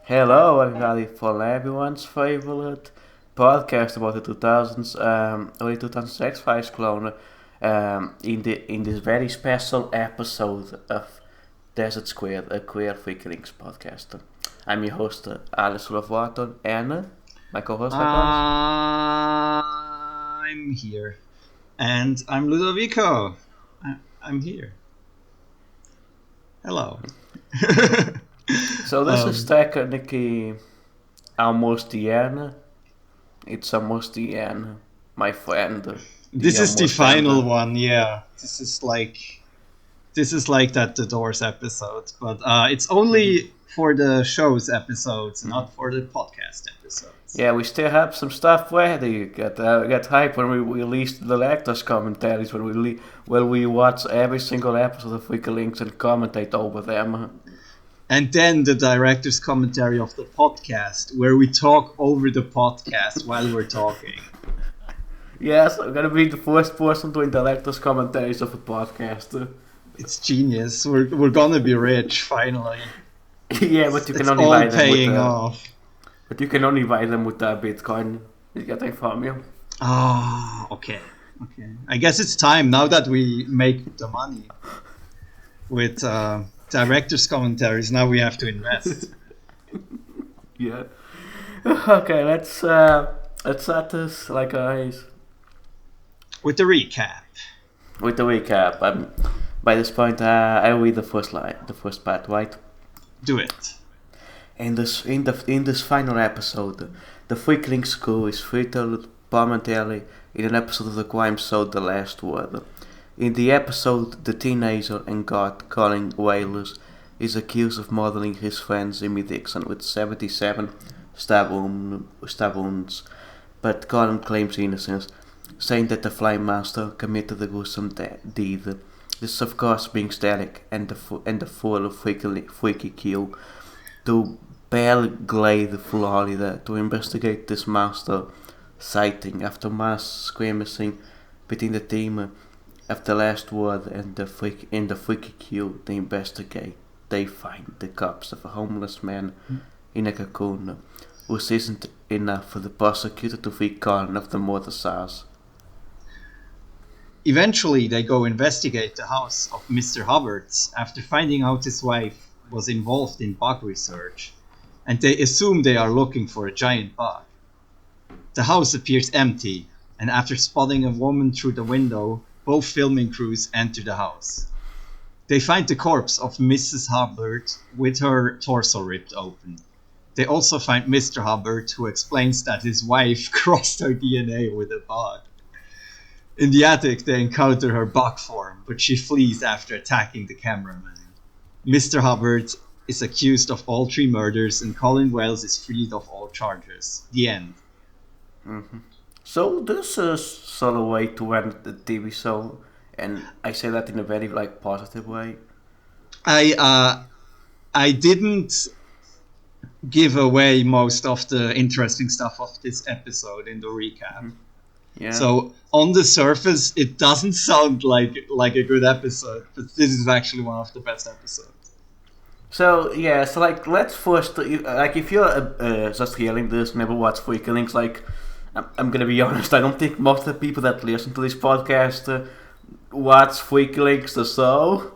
Hello, everybody, for everyone's favorite podcast about the 2000s, early 2000s X-Files clone, in this very special episode of Desert Squid, a queer freaklings podcast. I'm your host, Alice Lovato, and my co-host, like always. I'm here. And I'm Ludovico. I'm here. Hello. So this is technically almost the end. It's almost the end, my friend. This is the almost final end. one, yeah. This is like that The Doors episode, but it's only for the show's episodes, not for the podcast episodes. Yeah, we still have some stuff ready. Get hype when we release the lectors commentaries. When we watch every single episode of Wikilinks and commentate over them. And then the director's commentary of the podcast, where we talk over the podcast while we're talking. Yes, I'm gonna be the first person doing the lectors commentaries of a podcast. It's genius. We're gonna be rich finally. Yeah, but you can It's only all buy them paying with off. but you can only buy them with Bitcoin you're getting from you. Ah, okay. I guess it's time now that we make the money with director's commentaries. Now we have to invest. Yeah. Okay, let's start this like guys With the recap. with the recap. By this point, I read the first line, the first part, right? Do it. In this final episode, the Freakling School is featured momentarily in an episode of the crime show The Last Word. In the episode, the teenager and god Colin Wailers is accused of murdering his friend Jimmy Dixon with 77 stab wounds, but Colin claims innocence, saying that the Flame Master committed the gruesome deed. This is of course being static and the full of freaky kill to Belglade Florida to investigate this monster sighting. After mass skirmishing between the team of The Last Word and the freaky kill they investigate, they find the corpse of a homeless man in a cocoon, which isn't enough for the prosecutor to free Colin of the murder charge. Eventually, they go investigate the house of Mr. Hubbard after finding out his wife was involved in bug research, and they assume they are looking for a giant bug. The house appears empty, and after spotting a woman through the window, both filming crews enter the house. They find the corpse of Mrs. Hubbard with her torso ripped open. They also find Mr. Hubbard, who explains that his wife crossed her DNA with a bug. In the attic, they encounter her bug form, but she flees after attacking the cameraman. Mr. Hubbard is accused of all 3 murders, and Colin Wells is freed of all charges. The end. So this is sort of a way to end the TV show, and I say that in a very positive way. I didn't give away most of the interesting stuff of this episode in the recap. Yeah. So on the surface, it doesn't sound like a good episode, but this is actually one of the best episodes. So yeah, so let's first if you're just hearing this, never watch Freaklings, I'm gonna be honest, I don't think most of the people that listen to this podcast watch Freaklings the show.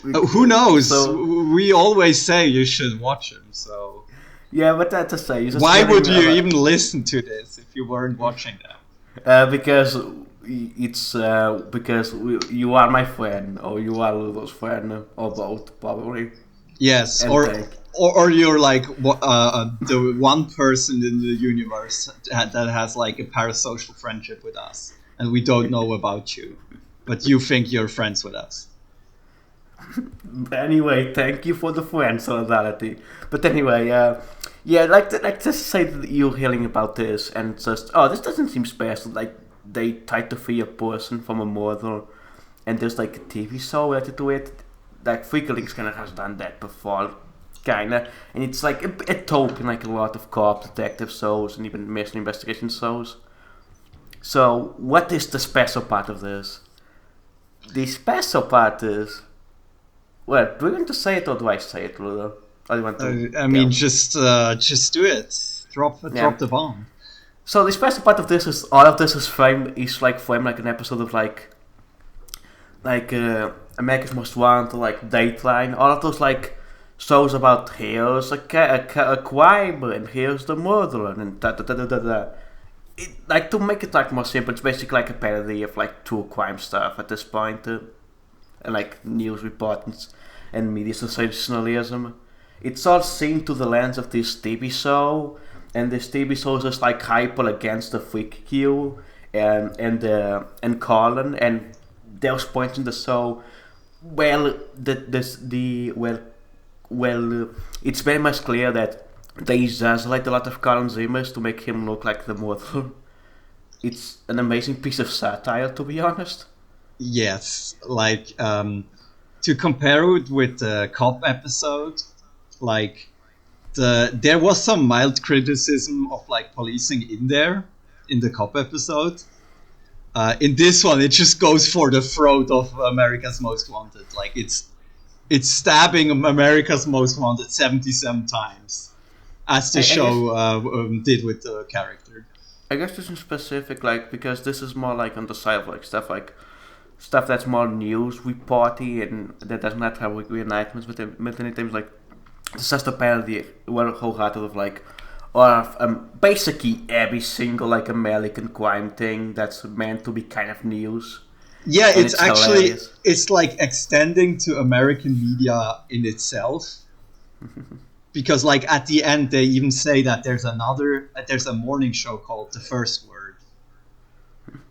Who knows? So, we always say you should watch them, so yeah, but that's to say, why would you even listen to this if you weren't watching them? Because it's because you are my friend, or you are Ludo's friend, or both probably. Yes, And or you're like the one person in the universe that has like a parasocial friendship with us, and we don't know about you, but you think you're friends with us. Anyway, thank you for the friend solidarity. But anyway, yeah, just say that you're hearing about this and just this doesn't seem special. Like they tried to free a person from a murder, and there's like a TV show related to it. Like Freaklings kind of has done that before, kinda, and it's like a trope in like a lot of cop detective shows and even mystery investigation shows. So, what is the special part of this? The special part is, well, do you want to say it or do I say it, Ludo? I want to I mean, go. just do it. Yeah. Drop the bomb. So the special part of this is all of this is framed like an episode of like America's Most Wanted, like Dateline, all of those like shows about here's a crime and here's the murderer and da da da da da da. Like to make it like more simple, it's basically like a parody of like true crime stuff at this point, and like news reports and media sensationalism. It's all seen through the lens of this TV show, and this TV show is just like hyper against the freak Q and Colin, and there's points in the show. Well, the it's very much clear that they exaggerate a lot of Colin's image to make him look like the murderer. It's an amazing piece of satire, to be honest. Yes, like to compare it with the cop episode, like there was some mild criticism of like policing in there in the cop episode. In this one, it just goes for the throat of America's Most Wanted. Like it's stabbing America's Most Wanted 77 times, as the I guess show did with the character. I guess this is specific, like because this is more like on the side of like stuff that's more news reporty and that does not have like reenactments, but many times like it's just a parody, well wholehearted of like or of basically every single like American crime thing that's meant to be kind of news, Yeah, and it's it's actually hilarious. it's like extending to American media in itself, because like at the end they even say that there's a morning show called The First Word.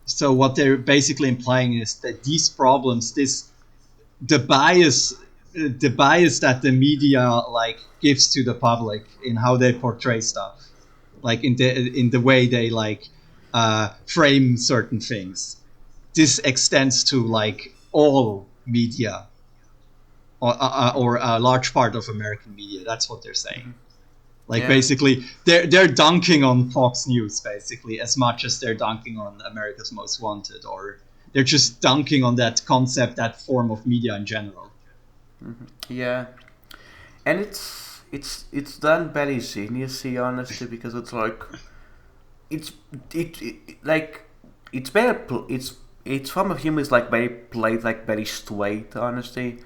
So what they're basically implying is that these problems, the bias the bias that the media like gives to the public in how they portray stuff, like in the way they like frame certain things, this extends to like all media, or a large part of American media. That's what they're saying. Like Yeah, basically, they're dunking on Fox News basically as much as they're dunking on America's Most Wanted, or they're just dunking on that concept, that form of media in general. yeah, and it's done very geniusly, honestly, because it's like it's like it's very it's form of humor is like very played like very straight, honestly.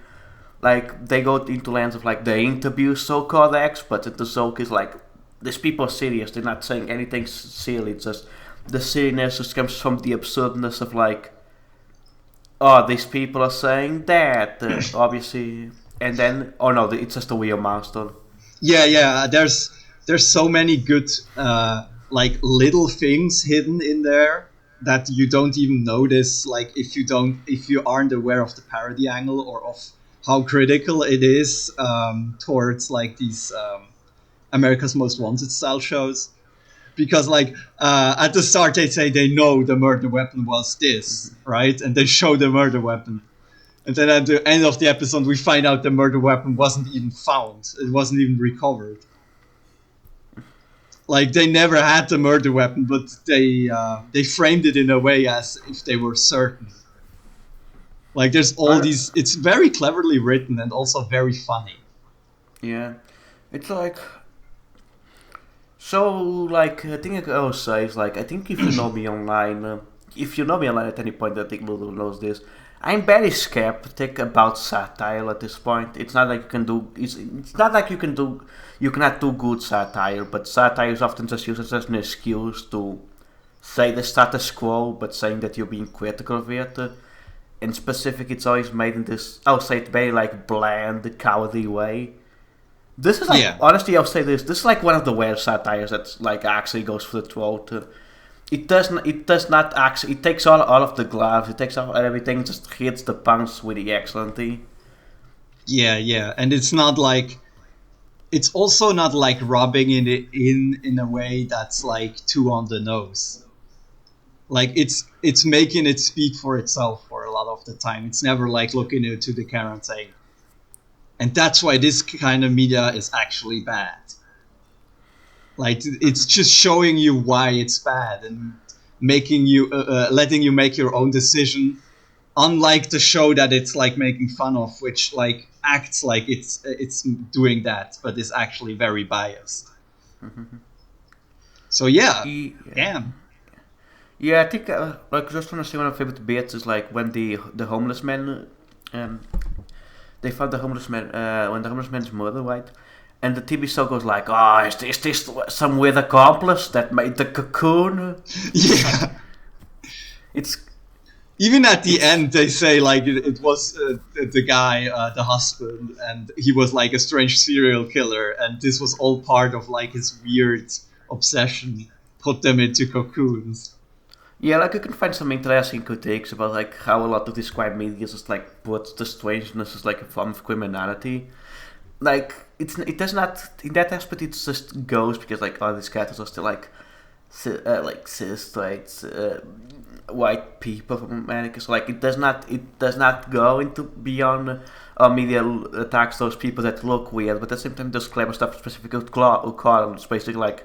Like they go into lands of like the interview so-called experts, and the joke is like these people are serious. They're not saying anything silly. It's just the silliness just comes from the absurdness of like, oh, these people are saying that obviously, and then oh no, it's just a weird milestone. Yeah. There's so many good like little things hidden in there that you don't even notice. Like if you aren't aware of the parody angle or of how critical it is towards like these America's Most Wanted style shows. Because like at the start they say they know the murder weapon was this, right? And they show the murder weapon. And then at the end of the episode, we find out the murder weapon wasn't even found. It wasn't even recovered. Like they never had the murder weapon, but they framed it in a way as if they were certain. Like there's all I, these. It's very cleverly written and also very funny. yeah, it's like so like I think I would say is like I think if you know me online, if you know me online at any point, I think Will knows this. I'm very skeptic about satire at this point. It's not like you can do. It's not like you can do. You cannot do good satire, but satire is often just used as an excuse to say the status quo, but saying that you're being critical of it. In specific, it's always made in this. I'll say it very like bland, cowardly way. This is like Yeah, honestly, I'll say this. This is like one of the worst satires that's like actually goes for the throat. It doesn't. It does not actually. It takes all of the gloves. It takes off everything. Just hits the punch really excellently. yeah, and it's not like it's also not like rubbing it in a way that's like too on the nose. Like it's making it speak for itself for a lot of the time. It's never like looking into the camera and saying, and that's why this kind of media is actually bad. Like it's just showing you why it's bad and making you letting you make your own decision. Unlike the show that it's like making fun of, which like acts like it's doing that, but is actually very biased. So yeah, Yeah. damn. Yeah, I think like just want to say one of my favorite bits is like when the homeless man, they found the homeless man when the homeless man's murdered, right? And the TV show goes like, "Oh, is this some weird accomplice that made the cocoon?" Yeah. It's Even at the end, they say like it was the guy, the husband, and he was like a strange serial killer, and this was all part of like his weird obsession. Put them into cocoons. yeah, like you can find some interesting critiques about like how a lot of this crime media is just like puts the strangeness as like a form of criminality. Like it does not in that aspect. It just goes because like all these characters are still like cis straight white people from America. So like it does not go into beyond media attacks those people that look weird, but at the same time does clever stuff specifically with Carl. It's basically like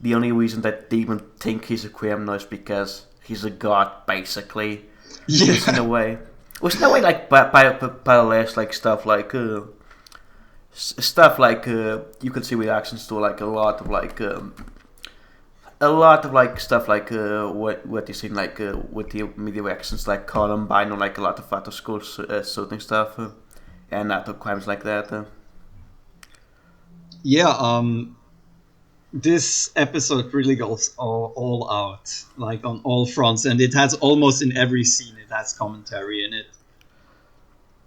the only reason that they even think he's a criminal is because he's a god, basically. Which in a Yeah. way, like parallels like stuff like you can see reactions to like a lot of like stuff like what you see like with the media reactions like Columbine or like a lot of other school shooting stuff and other crimes like that. Yeah. This episode really goes all out, like on all fronts, and it has almost in every scene it has commentary in it.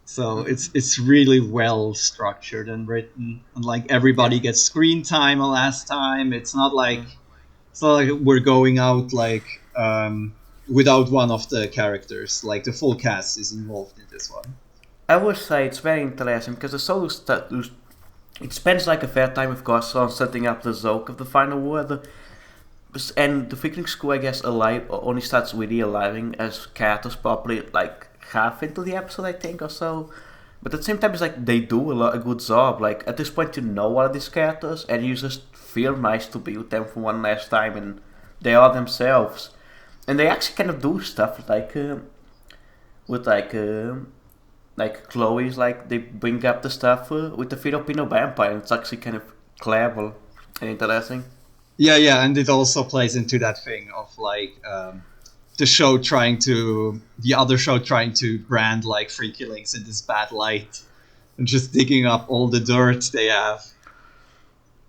So it's really well structured and written, and like everybody Yeah. gets screen time last time. It's not like we're going out like without one of the characters. Like the full cast is involved in this one. I would say it's very interesting because the solo it spends like a fair time, of course, on setting up the Zoke of the final word. And the Freaking School, I guess, alive only starts really arriving as characters probably like half into the episode, I think, or so. But at the same time, it's like they do a good job. Like at this point, you know all of these characters, and you just feel nice to be with them for one last time, and they are themselves. And they actually kind of do stuff like with like Chloe's like they bring up the stuff with the Filipino vampire. And it's actually kind of clever and interesting. Yeah, and it also plays into that thing of like the other show trying to brand like free killings in this bad light, and just digging up all the dirt they have.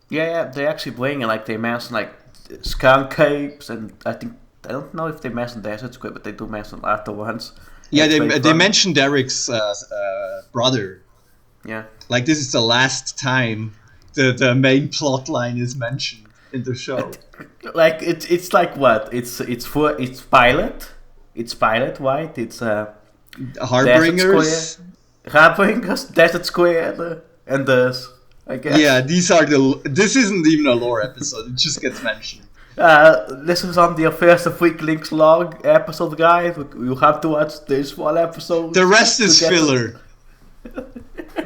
Yeah, they actually bring in like they mention like skunk capes, and I don't know if they mention Desert Squid, but they do mention other ones. Yeah, It's very they fun. mentioned Derek's brother. Yeah, Like this is the last time the main plot line is mentioned in the show. like it's like what it's pilot, right? It's Desert Harbingers. Square, Harbingers, Desert Square, and this, I guess. Yeah, this isn't even a lore episode. It just gets mentioned. This is on the Affairs of Weak Links log episode, guys. You have to watch this one episode. The rest is to get- filler.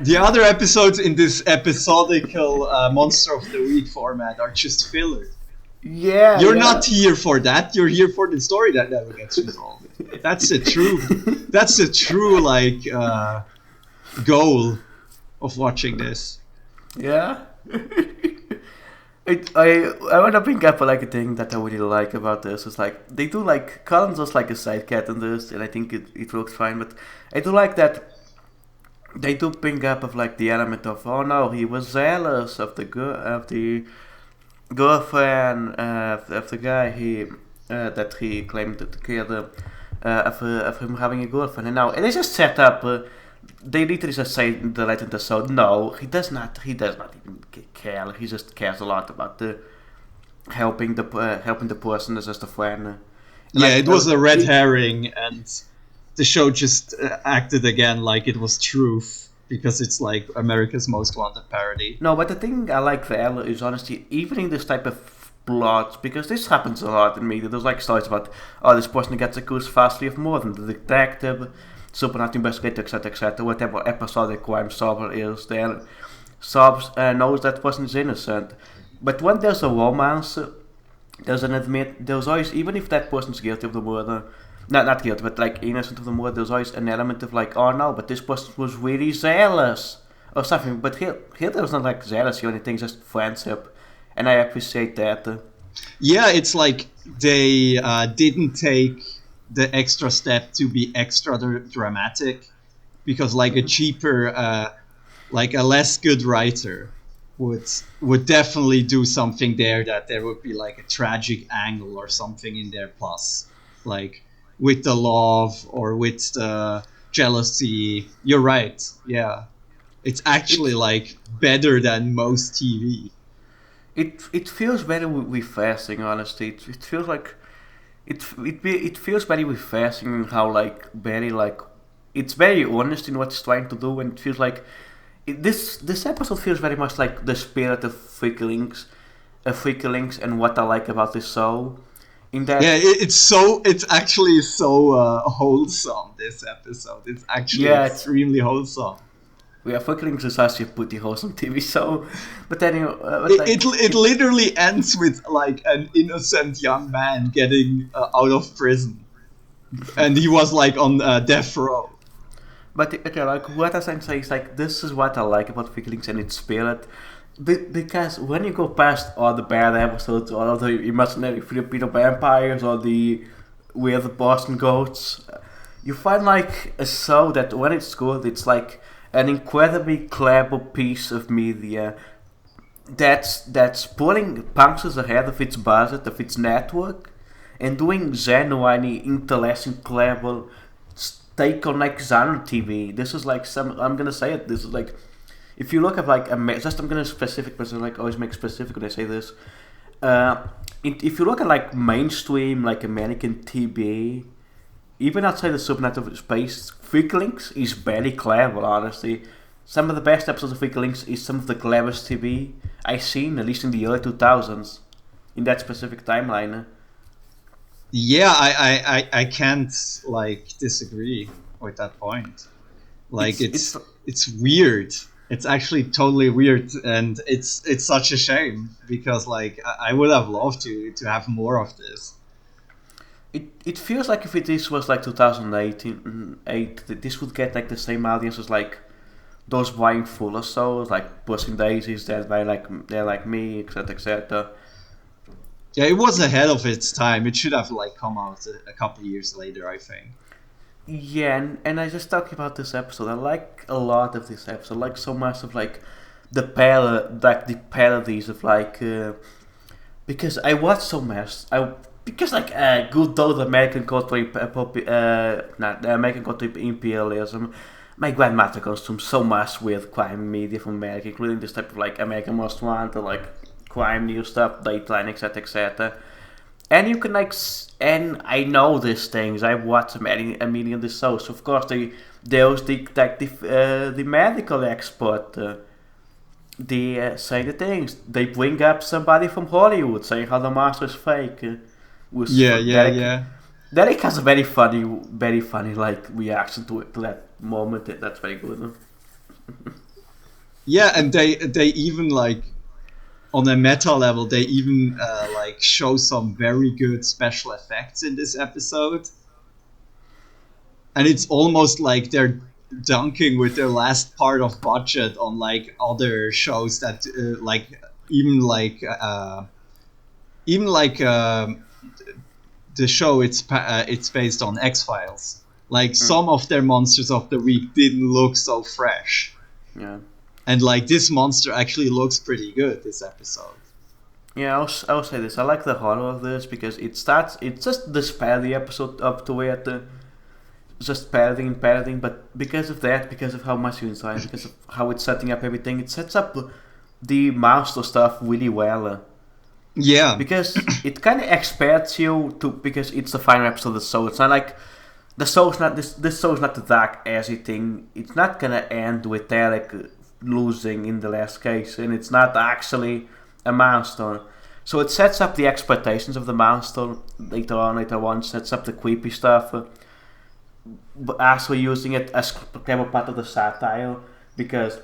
The other episodes in this episodical Monster of the Week format are just filler. Yeah, You're yeah. not here for that. You're here for the story that never gets resolved. That's the true like goal of watching this. Yeah. I want to bring up like a thing that I really like about this is like they do like Colin's just like a side cat in this, and I think it works fine. But I do like that they do bring up of like the element of oh no, he was jealous of the girlfriend of the guy that he claimed to killed of him having a girlfriend, and now it is just set up. They literally just say the later in the show, no, he does not. He does not even care. He just cares a lot about the helping the person as just a friend. Yeah, Like, it was a red herring, and the show just acted again like it was truth because it's like America's Most Wanted parody. No, but the thing I like for Ella is honestly, even in this type of plots, because this happens a lot in media. There's like stories about oh, this person gets accused falsely of more than the detective, supernatural investigator, etc., whatever episodic crime solver is there. Solves knows that person is innocent. But when there's a romance, there's always, even if that person's guilty of the murder, not guilty, but like innocent of the murder, there's always an element of like, oh no, but this person was really zealous or something. But here there was not like jealousy or anything, just friendship, and I appreciate that. Yeah, it's like they didn't take the extra step to be extra dramatic, because like a cheaper, like a less good writer would definitely do something there, that there would be like a tragic angle or something in there, plus like with the love or with the jealousy. You're right. Yeah, it's actually It like better than most TV. it feels very refreshing, honestly. It feels like it feels very refreshing in how like very like it's very honest in what it's trying to do, and it feels like this episode feels very much like the spirit of Freaklings, and what I like about this show. In Yeah, that, it's actually so wholesome. This episode, it's actually yeah, it's extremely wholesome. yeah, Freaklings is actually a pretty wholesome TV show, but anyway, but It, like it literally ends with like an innocent young man getting out of prison, and he was like on death row. But okay, like what I'm saying is like this is what I like about Freaklings and its spirit. Because when you go past all the bad episodes, all of the imaginary Filipino vampires, or the weird Boston goats, you find like a show that when it's good, it's like an incredibly clever piece of media that's pulling punches ahead of its budget, of its network, and doing genuinely interesting, clever take on like genre TV. This is like some. I'm gonna say it. This is like if you look at like just I'm gonna specific because I like always make specific when I say this. Uh, if you look at like mainstream like American TV, even outside the supernatural space, Freaklings is very clever. Honestly, some of the best episodes of Freaklings is some of the cleverest TV I've seen, at least in the early 2000s, in that specific timeline. Yeah, I can't like disagree with that point. Like It's it's weird. It's actually totally weird, and it's such a shame, because like I would have loved to have more of this. it feels like if this was like 2008, this would get like the same audience as like those Brian Fuller shows, like Pushing Daisies, they're like me, etc., etc. Yeah, it was ahead of its time. It should have like come out a couple years later, I think. Yeah, and I just talking about this episode. I like a lot of this episode. I like so much of like the parodies of like because I watch so much. I because like good old American culture, not American culture imperialism. My grandmother consumes so much weird crime media from America, including this type of like American Most Wanted, like crime news stuff, Dateline, etc., etc. And you can like, and I know these things. I've watched a million of these shows. Of course, those the medical expert, they say the things. They bring up somebody from Hollywood saying how the master is fake. Was Yeah, yeah, Derek. yeah. Derek has a very funny like reaction to that moment. That's very good. Yeah, and they even like on a meta level, they even like show some very good special effects in this episode, and it's almost like they're dunking with their last part of budget on like other shows that like even like even like the show it's based on X-Files. Like Mm, some of their monsters of the week didn't look so fresh, yeah. and like this monster actually looks pretty good this episode. Yeah, I'll say this. I like the horror of this because it starts. It's just this parody episode up to where just parodying and parodying, but because of that, because of how much you enjoy, because of how it's setting up everything, it sets up the monster stuff really well. Yeah, Because it kind of expects you to, because it's the final episode of the show. It's not like the show's not this show's not the dark assy thing. It's not gonna end with Derek losing in the last case, and it's not actually a monster. So it sets up the expectations of the monster later on. Later on, sets up the creepy stuff. But actually using it as clever part of the satire, because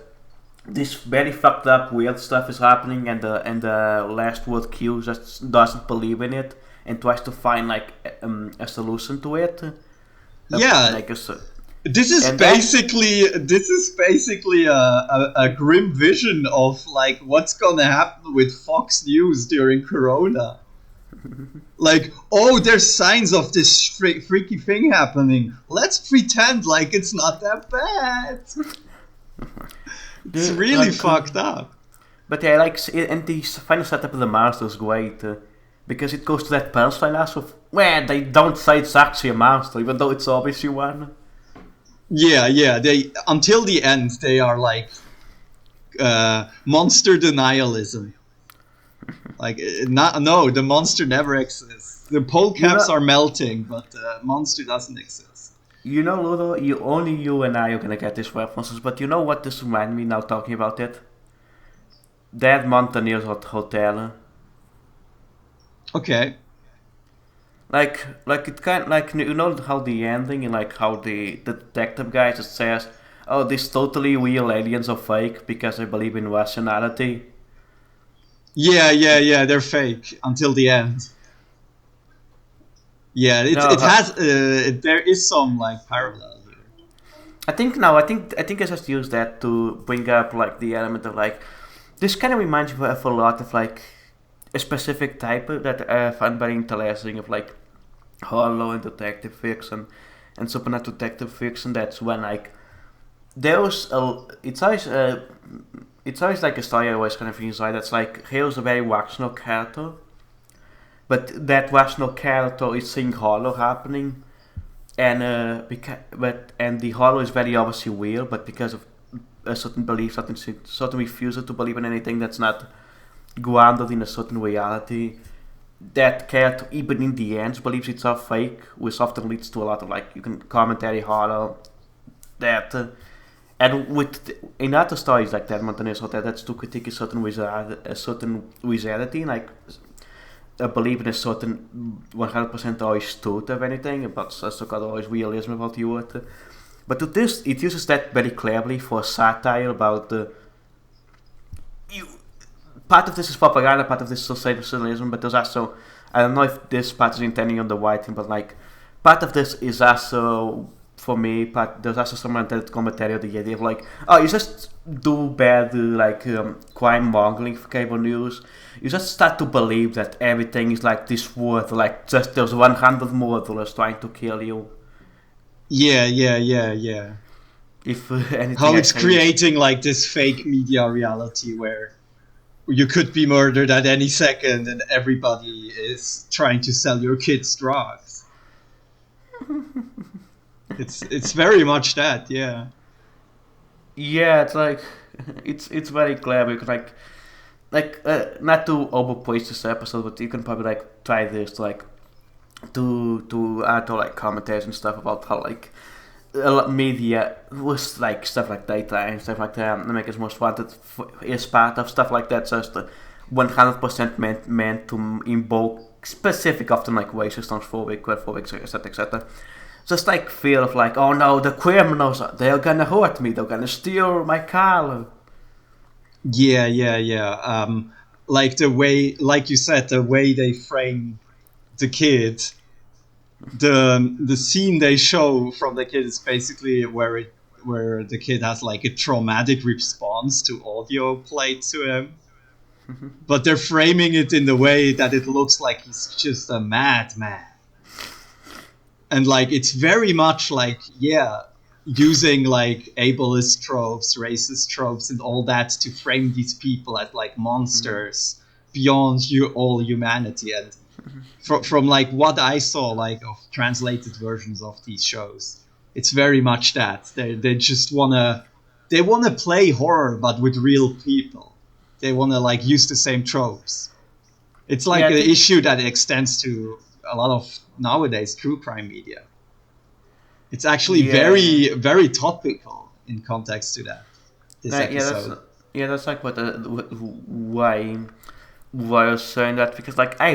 this very fucked up weird stuff is happening, and the last word Q just doesn't believe in it and tries to find like a solution to it. yeah. Like a And that This is basically a grim vision of like what's gonna happen with Fox News during Corona. Like, oh, there's signs of this freaky thing happening. Let's pretend like it's not that bad. It's the really like, fucked up. but yeah, like, and the final setup of the monster is great because it goes to that punchline as of where they don't say it's actually a monster, even though it's obviously one. Yeah. They until the end they are like monster denialism. Like, not no, the monster never exists. The pole You caps know, are melting, but the monster doesn't exist. Ludo, you and I are gonna get these references, but you know what this reminds me now talking about it? That Mountaineers Hotel. Okay. Like it kind like you know how the ending and like how the detective guy just says, "Oh, these totally real aliens are fake because I believe in rationality." Yeah. They're fake until the end. Yeah, No, it has there is some like parallel here. I think no, I think I just use that to bring up like the element of like this kind of reminds me of a lot of like a specific type of that I find very interesting of like horror and detective fiction and supernatural detective fiction. That's when like there's a it's always like a story I always kind of inside that's like here's a very rational character, but that rational character is seeing horror happening, and and the horror is very obviously real, but because of a certain belief, certain refusal to believe in anything that's not grounded in a certain reality, that character even in the end believes it's all fake, which often leads to a lot of like you can commentary horror that. And with in other stories like that, Montanez Hotel, that's to critique a certain reality, like I believe in a certain 100% always truth of anything, but also got always realism about you. But to this, it uses that very cleverly for satire about the. You, part of this is propaganda, part of this is sensationalism, but there's also. I don't know if this part is intending on the writing, but like. Part of this is also. For me, but there's also some intended commentary on the idea of like, oh, you just do bad like crime mongering for cable news. You just start to believe that everything is like this worth, like just there's 100 murderers trying to kill you. Yeah. If anything How I it's say is creating like this fake media reality where you could be murdered at any second and everybody is trying to sell your kids drugs. It's very much that, yeah. yeah, it's like it's very clever because not to overpraise this episode, but you can probably like try this like to add to like commentaries and stuff about how like a lot media was like stuff like data and stuff like that. America's Most Wanted is part of stuff like that. Just 100% meant to invoke specific, often like racist, transphobic, etc. Just like feel of like, oh no, the criminals, they're gonna hurt me, they're gonna steal my car. Yeah. Like the way, like you said, the way they frame the kid, the scene they show from the kid is basically where the kid has like a traumatic response to audio played to him, but they're framing it in the way that it looks like he's just a madman. And like it's very much like, yeah, using like ableist tropes, racist tropes, and all that to frame these people as like monsters beyond all humanity. And from like what I saw like of translated versions of these shows, it's very much that they just wanna play horror but with real people. They wanna like use the same tropes. It's Yeah, like I an think issue that extends to a lot of nowadays true crime media. It's actually yeah, very topical in context to that this yeah, episode. that's like what why I was saying that because like I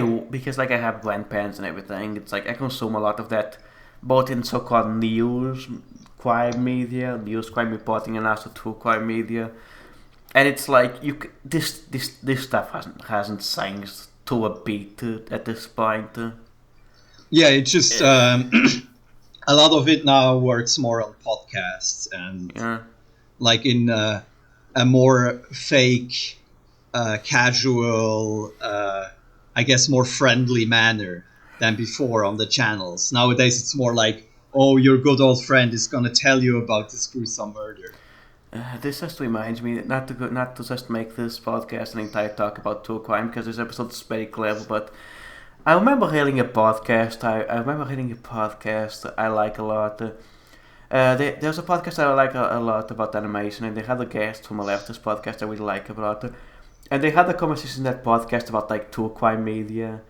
have grandparents and everything. It's like I consume a lot of that, both in so-called news crime reporting, and also true crime media. And it's like this stuff hasn't changed to a beat at this point. Yeah, it just Eh, a lot of it now works more on podcasts and Yeah. like in a more fake, casual, I guess more friendly manner than before on the channels. Nowadays it's more like, oh, your good old friend is gonna tell you about this gruesome murder. This just reminds me not to just make this podcast an entire talk about true crime because this episode is very clever. But I remember hearing a podcast. I remember hearing a podcast I like a lot. There's a podcast I like a lot about animation, and they had a guest from a leftist podcast I really like about it. And they had a conversation in that podcast about like true crime media,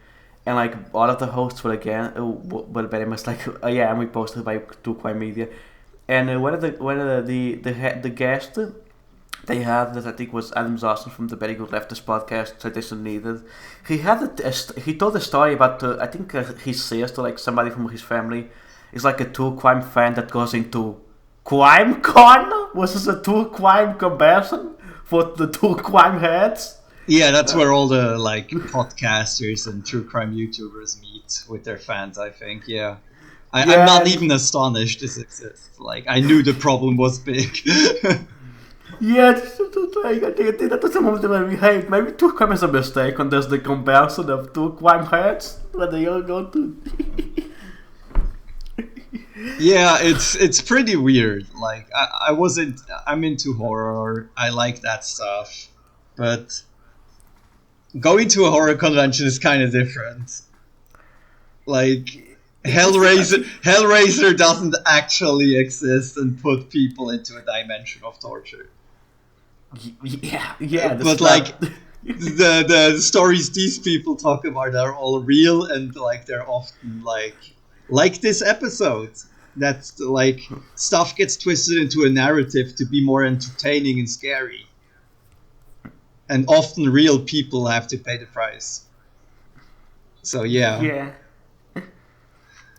and like all of the hosts were again were very much like, oh, yeah, I'm reposted by true crime media. And one of the guest they had that I think was Adam Zawson from the Very Good Leftist podcast Tradition Needed. He told a story about I think his sister, like somebody from his family, is like a true crime fan that goes into crime con, which is a true crime conversion for the true crime heads. Yeah, that's where all the like podcasters and true crime YouTubers meet with their fans, I think. Yeah. I'm not even astonished this exists. Like, I knew the problem was big. Yeah, I think that was a moment when we hey, maybe true crime is a mistake and there's the comparison of two crime heads when they all go to. Yeah, it's pretty weird. Like, I'm into horror. I like that stuff, but going to a horror convention is kind of different. Like, Hellraiser doesn't actually exist and put people into a dimension of torture. Yeah. But like the stories these people talk about are all real, and like they're often like this episode. That's like stuff gets twisted into a narrative to be more entertaining and scary, and often real people have to pay the price. So yeah. Yeah.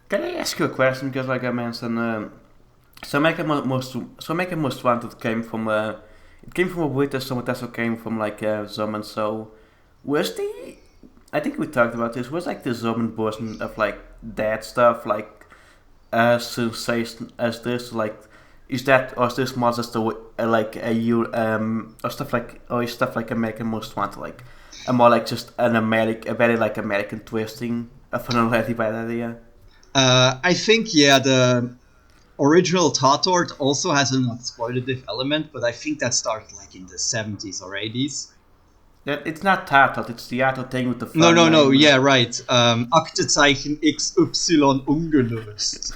Can I ask you a question? Because like I mentioned, American Most Wanted came from it came from a British, so it also came from like German. So was the I think we talked about this. Was like the German version of like that stuff like as sensation as this like is that or is this more just like or stuff like or is stuff like American Most Wanted like a more like just a very like American twisting of an already bad idea. I think the original Tatort also has an exploitative element, but I think that started like in the 70s or 80s. It's not titled, it's the actual thing with the No, fun name. yeah, right. Aktezeichen XY ungelöst.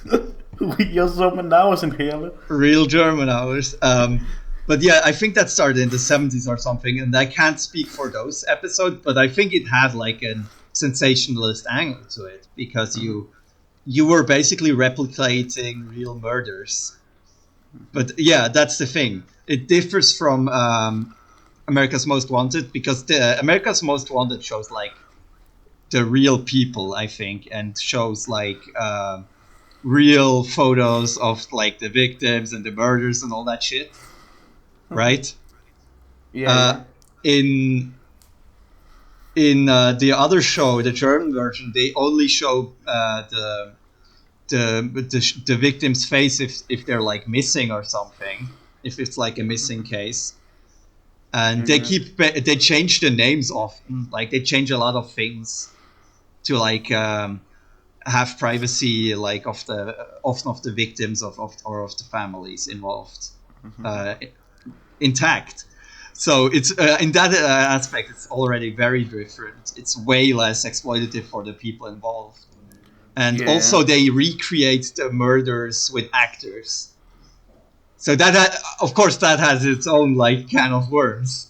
Your German hours in here. Real German hours. But yeah, I think that started in the 70s or something, and I can't speak for those episodes, but I think it had like a sensationalist angle to it, because you were basically replicating real murders. But yeah, that's the thing. It differs from America's Most Wanted, because the America's Most Wanted shows like the real people, I think, and shows like real photos of like the victims and the murders and all that shit, right? Yeah. In the other show, the German version, they only show the victim's face if they're like missing or something, if it's like a missing case. And they change the names often, like they change a lot of things to like have privacy, like often of the victims or of the families involved intact. So it's in that aspect, it's already very different. It's way less exploitative for the people involved, and also they recreate the murders with actors. So that, of course, that has its own like can of worms.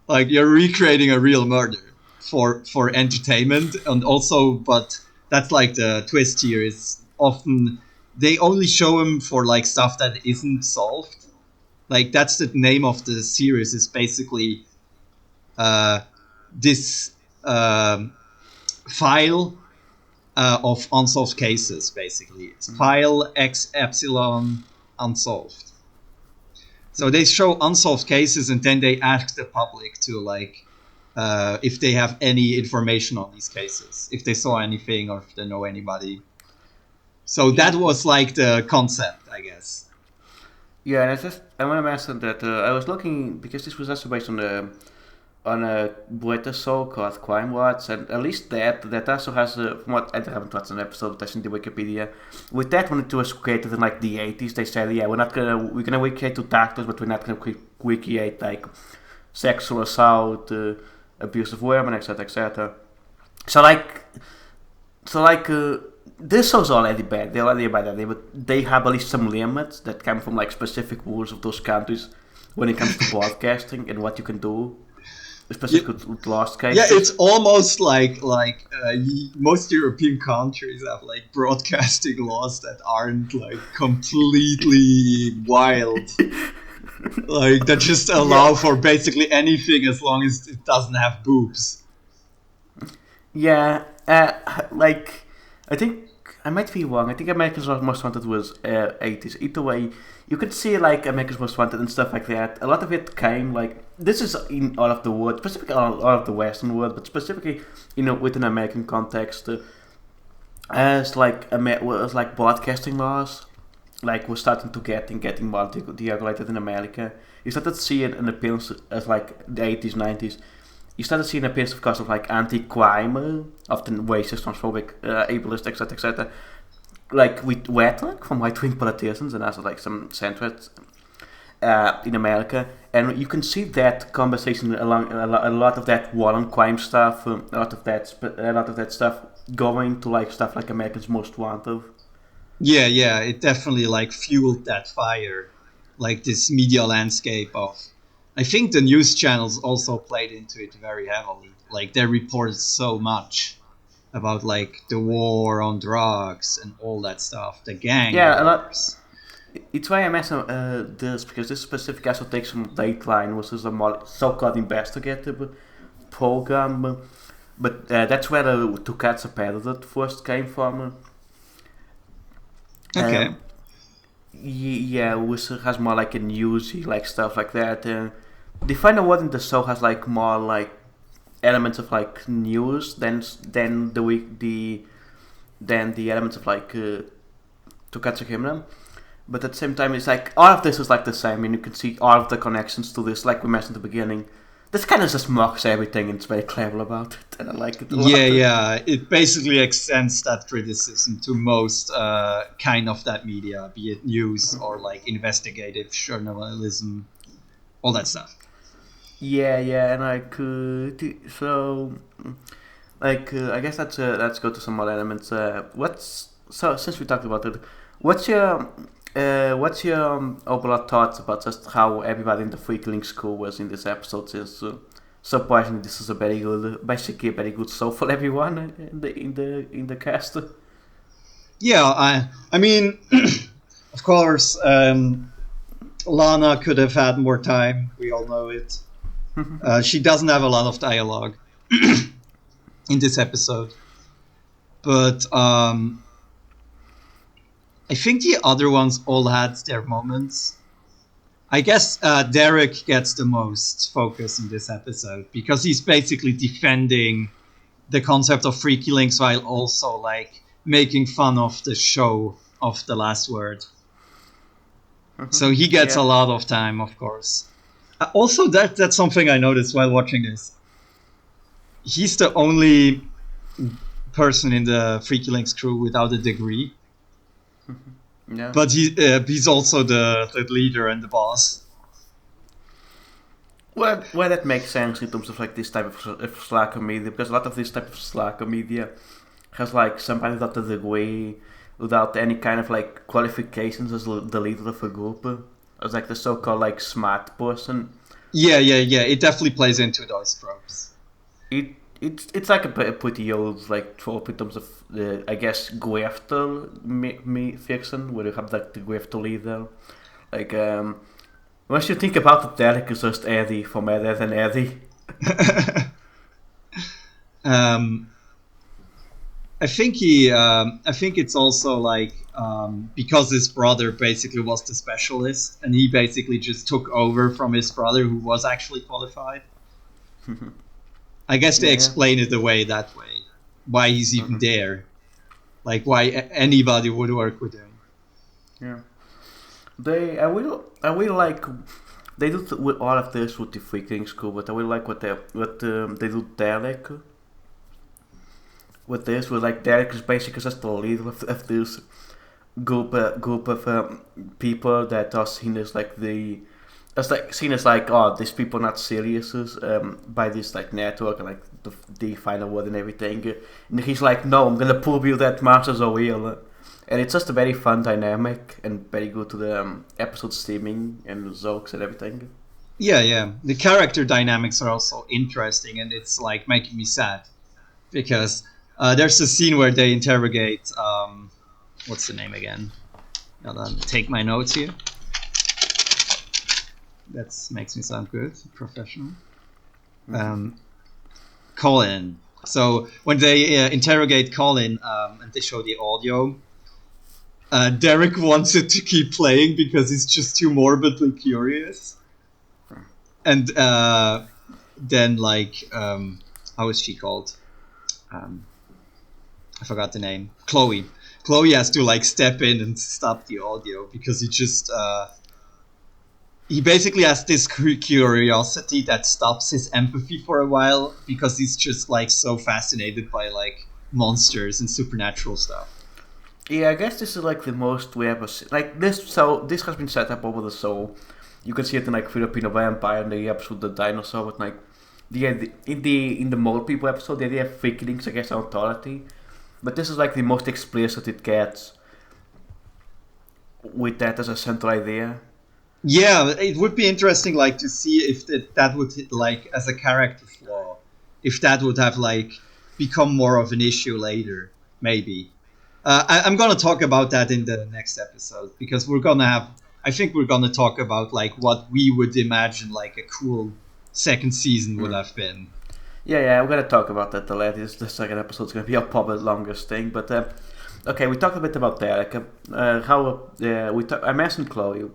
Like, you're recreating a real murder for entertainment, and also, but that's like the twist here is often they only show him for like stuff that isn't solved. Like, that's the name of the series, is basically this file of unsolved cases, basically. It's file X epsilon unsolved. So they show unsolved cases, and then they ask the public to like if they have any information on these cases, if they saw anything or if they know anybody. So that was like the concept, I guess. Yeah, and I want to mention that I was looking because this was also based on a British show called Crime Watch, and at least that also has from what I haven't watched an episode, that's in the Wikipedia. With that one, it was created in like the 80s. They said, yeah, we're gonna recreate two actors, but we're not gonna recreate like sexual assault, abuse of women, etc., etc. So like so like. This show's already bad. They're already bad at it, but they have at least some limits that come from like specific rules of those countries when it comes to broadcasting and what you can do, especially with lost Yeah, cases. it's almost like most European countries have like broadcasting laws that aren't like completely wild, like that just allow for basically anything as long as it doesn't have boobs. Yeah, like I think I might be wrong. I think America's Most Wanted was 80s. Either way, you could see like America's Most Wanted and stuff like that. A lot of it came like this is in all of the world, specifically all of the Western world, but specifically within American context, as like was like broadcasting laws, like we're starting to getting more deregulated in America. You started seeing an appearance as like the 80s, 90s. You started seeing a appearance, of course, of like anti-crime, often racist, transphobic, ableist, etc., etc. Like with rhetoric from right-wing politicians and also like some centrists in America, and you can see that conversation along a lot of that war on crime stuff, a lot of that stuff going to like stuff like Americans Most Wanted. Yeah, it definitely like fueled that fire, like this media landscape of. I think the news channels also played into it very heavily. Like they reported so much about like the war on drugs and all that stuff, the gang Yeah, a lot. wars. It's why I mentioned this because this specific also takes from Dateline, which is a more so-called investigative program, but that's where the Two Cats a Parrot first came from. Okay. Yeah, which has more like a newsy like stuff like that. The final word in the show has like more like elements of like news than the week than the elements of like To Catch a Criminal. But at the same time, it's like all of this is like the same, and you can see all of the connections to this, like we mentioned at the beginning. This kind of just mocks everything, and it's very clever about it, and I like it a lot. Yeah. It basically extends that criticism to most kind of that media, be it news or like investigative journalism, all that stuff. Yeah, and like so, like I guess let's go to some more elements. What's so since we talked about it, what's your overall thoughts about just how everybody in the Freaking School was in this episode? Since surprisingly, this is a very good, basically a very good show for everyone in the cast. Yeah, I mean, of course, Lana could have had more time. We all know it. She doesn't have a lot of dialogue in this episode, but I think the other ones all had their moments. I guess Derek gets the most focus in this episode because he's basically defending the concept of freaky links while also like making fun of the show of The Last Word. So he gets a lot of time, of course. Also, that's something I noticed while watching this. He's the only person in the Freaky Links crew without a degree. Yeah. But he's also the leader and the boss. Well, that makes sense in terms of like this type of slacker media, because a lot of this type of slacker media has like somebody without a degree, without any kind of like qualifications as the leader of a group, as like the so-called like smart person. Yeah. It definitely plays into those tropes. It's like a pretty old like trope in terms of I guess grafter fiction, where you have like the grafter leader. Like once you think about it, Derek is just Eddie from Ed, Ed and Eddie. I think it's also like because his brother basically was the specialist, and he basically just took over from his brother, who was actually qualified. I guess they explain it away that way, why he's even there. like why anybody would work with him. Yeah. I will like they do with all of this with the freaking school, but I will like what they do Derek with this. With like Derek is basically just the leader of this group of people that are seen as like seen as like, oh, these people are not serious by this like network and like the final word and everything. And he's like, no, I'm gonna prove you that monsters are real. And it's just a very fun dynamic and very good to the episode steaming and jokes and everything. Yeah. The character dynamics are also interesting, and it's like making me sad because there's a scene where they interrogate what's the name again? Gotta take my notes here. That makes me sound good, professional. Colin. So when they interrogate Colin and they show the audio, Derek wants it to keep playing because he's just too morbidly curious. And then like how is she called? I forgot the name. Chloe has to like step in and stop the audio because he basically has this curiosity that stops his empathy for a while because he's just like so fascinated by like monsters and supernatural stuff. Yeah, I guess this is like the most we ever see. Like this, so this has been set up over the show. You can see it in like Filipino Vampire and the episode The Dinosaur with like in the Mole People episode, the idea of freaklings against authority. But this is like the most explicit it gets with that as a central idea. Yeah, it would be interesting like to see if that would like as a character flaw, if that would have like become more of an issue later, maybe. I'm gonna talk about that in the next episode because I think we're gonna talk about like what we would imagine like a cool second season would have been. Yeah, we're gonna talk about that later. The second episode's gonna be our probably longest thing, but okay, we talked a bit about Derek. I mentioned Chloe,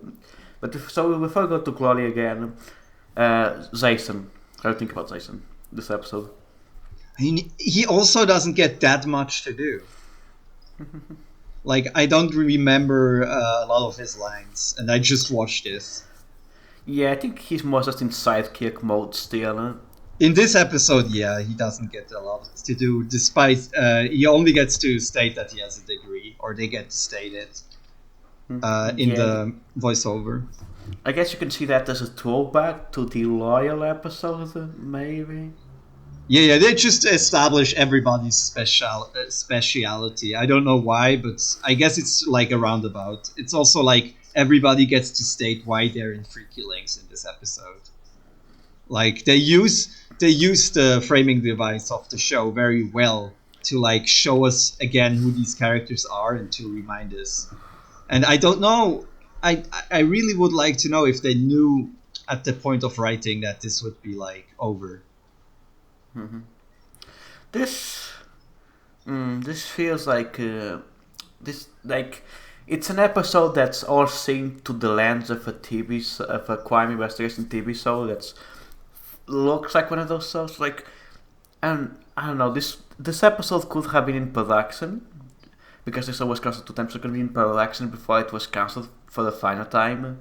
but before we go to Chloe again, Jason. How do you think about Jason this episode? I mean, he also doesn't get that much to do. Like, I don't remember a lot of his lines, and I just watched this. Yeah, I think he's more just in sidekick mode still. In this episode, yeah, he doesn't get a lot to do, despite he only gets to state that he has a degree, or they get to state it in the voiceover. I guess you can see that as a throwback to the Loyal episode, maybe. Yeah, they just establish everybody's speciality. I don't know why, but I guess it's like a roundabout. It's also like everybody gets to state why they're in Freaky Links in this episode. Like they use the framing device of the show very well to like show us again who these characters are and to remind us. And I don't know. I really would like to know if they knew at the point of writing that this would be like over. Mm-hmm. This feels like it's an episode that's all seen to the lens of a crime investigation TV show that's looks like one of those shows. Like, and I don't know, this episode could have been in production because this show was cancelled 2 times. So it could be in production before it was cancelled for the final time.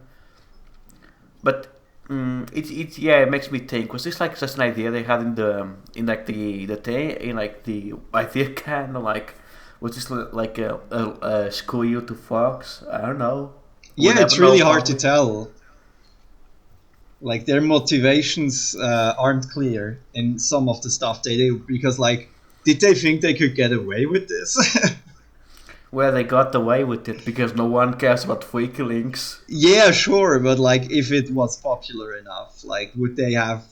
But it makes me think, was this like just an idea they had in the idea can, like was this like a screw you to Fox? I don't know. Yeah, it's really hard to tell. Like their motivations aren't clear in some of the stuff they do because like did they think they could get away with this? Well, they got away with it because no one cares about Freaky Links. Yeah, sure, but like if it was popular enough, like would they have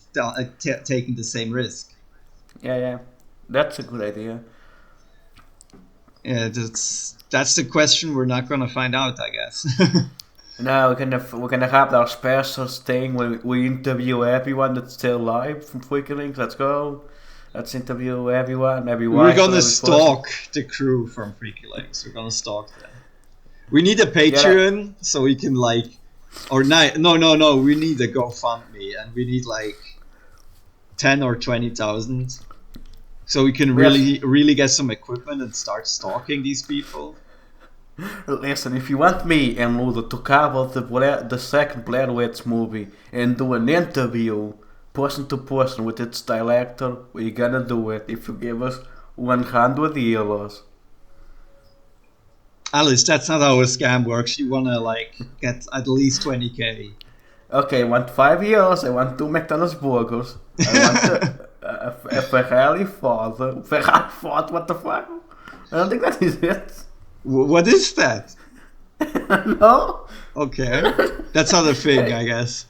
taken the same risk? Yeah, that's a good idea. Yeah, that's the question we're not gonna find out, I guess. No, we're gonna have our special thing where we interview everyone that's still alive from Freaky Links. Let's go. Let's interview everyone. We're gonna stalk the crew from Freaky Links. We're gonna stalk them. We need a Patreon so we can like, or no. We need a GoFundMe and we need like 10 or 20,000 so we can We have, really get some equipment and start stalking these people. listen, if you want me and Ludo to cover the second Blair Witch movie and do an interview person to person with its director, we're gonna do it if you give us €100. Alice, that's not how a scam works. You wanna like get at least 20K. Okay, I want 5 years. I want 2 McDonald's burgers. I want a Ferrari Ford. Ferrari Ford, what the fuck? I don't think that is it. What is that? No? Okay, that's not a thing, I guess.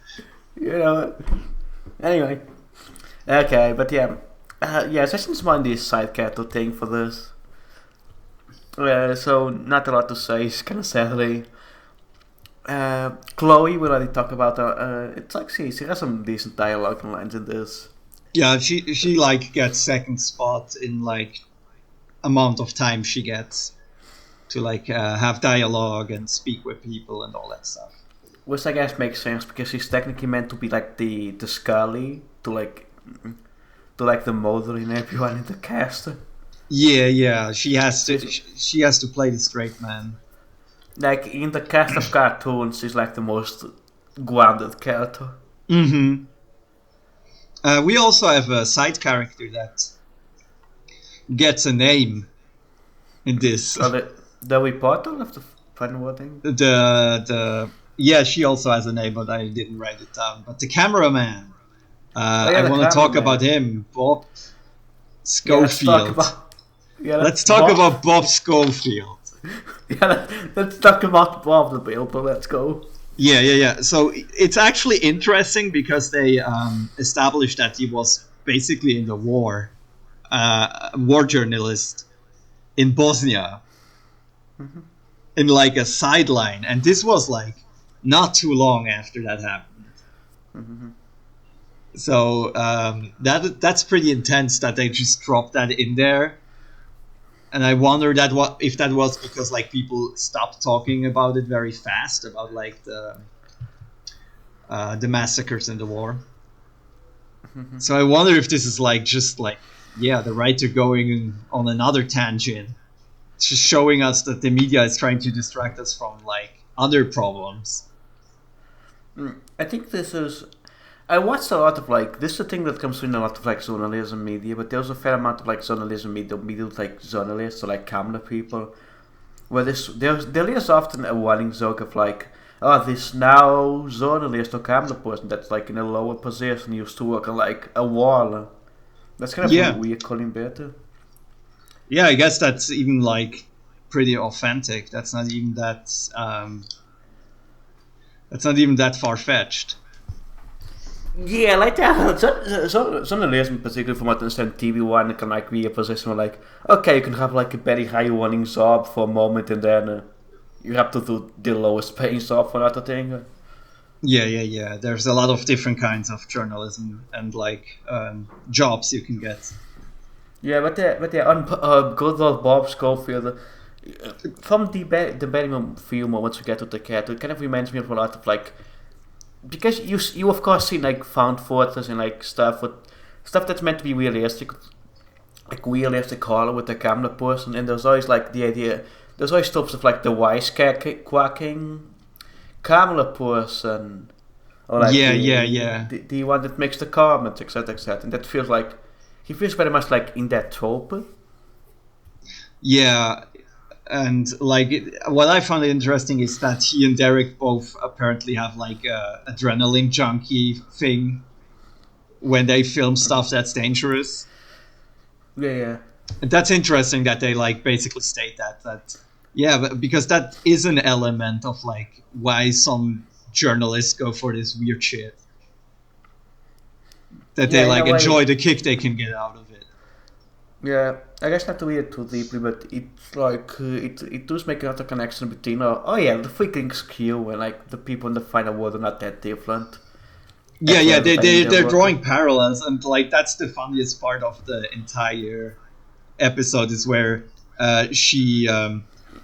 You know. Anyway. Okay, but yeah. Yeah, Sessions mind this side cattle thing for this. So, not a lot to say, it's kind of sadly. Chloe, we already talked about her. It's like she has some decent dialogue and lines in this. Yeah, she like gets second spot in like amount of time she gets to like have dialogue and speak with people and all that stuff. Which I guess makes sense because she's technically meant to be like the Scully to like the mother in everyone in the cast. Yeah, she has to play the straight man. Like in the cast of cartoons, she's like the most grounded character. Mm-hmm. We also have a side character that gets a name in this. The reporter of the final wording? Yeah, she also has a name, but I didn't write it down. But the cameraman, Oh, yeah, I the want to talk cameraman. about him, Bob Yeah, Schofield. Let's talk about Bob Schofield. Yeah, let's talk about Bob the Builder. Let's go. Yeah. So it's actually interesting because they established that he was basically in the war journalist in Bosnia, in like a sideline, and this was like not too long after that happened. So that's pretty intense that they just dropped that in there. And I wonder if that was because like people stopped talking about it very fast about like the massacres in the war. So I wonder if this is like just like the writer going on another tangent, just showing us that the media is trying to distract us from like other problems. I think this is. I watched a lot of like this is a thing that comes through in a lot of like journalism media, but there's a fair amount of like journalism media with like journalists or like camera people, where there is often a running joke of like, oh, this now journalist or camera person that's like in a lower position used to work on like a wall. That's kind of Yeah. weird calling better. Yeah, I guess that's even like pretty authentic. That's not even that far fetched. Yeah, like that. Journalism, particularly from what I understand, TV1 can like be a position where like, okay, you can have like a very high running job for a moment and then you have to do the lowest paying job for another thing. Yeah. There's a lot of different kinds of journalism and like jobs you can get. Yeah, but on good old Bob Schofield, from the very few moments we get with the cat, it kind of reminds me of a lot of like, because you of course see like found footage and like stuff that's meant to be realistic, like realistic horror with the camera person, and there's always like the idea, there's always stuff of like the wisecracking camera person, or like the one that makes the comments, etc., and that feels like he feels very much like in that trope. Yeah, and like what I found interesting is that he and Derek both apparently have like a adrenaline junkie thing when they film stuff that's dangerous. Yeah. And that's interesting that they like basically state that but because that is an element of like why some journalists go for this weird shit. That they like enjoy the kick they can get out of it. Yeah, I guess not to read it too deeply, but it's like it does make a lot of connection between the freaking skew and like the people in the final world are not that different. Yeah, they're drawing parallels, and like that's the funniest part of the entire episode is where she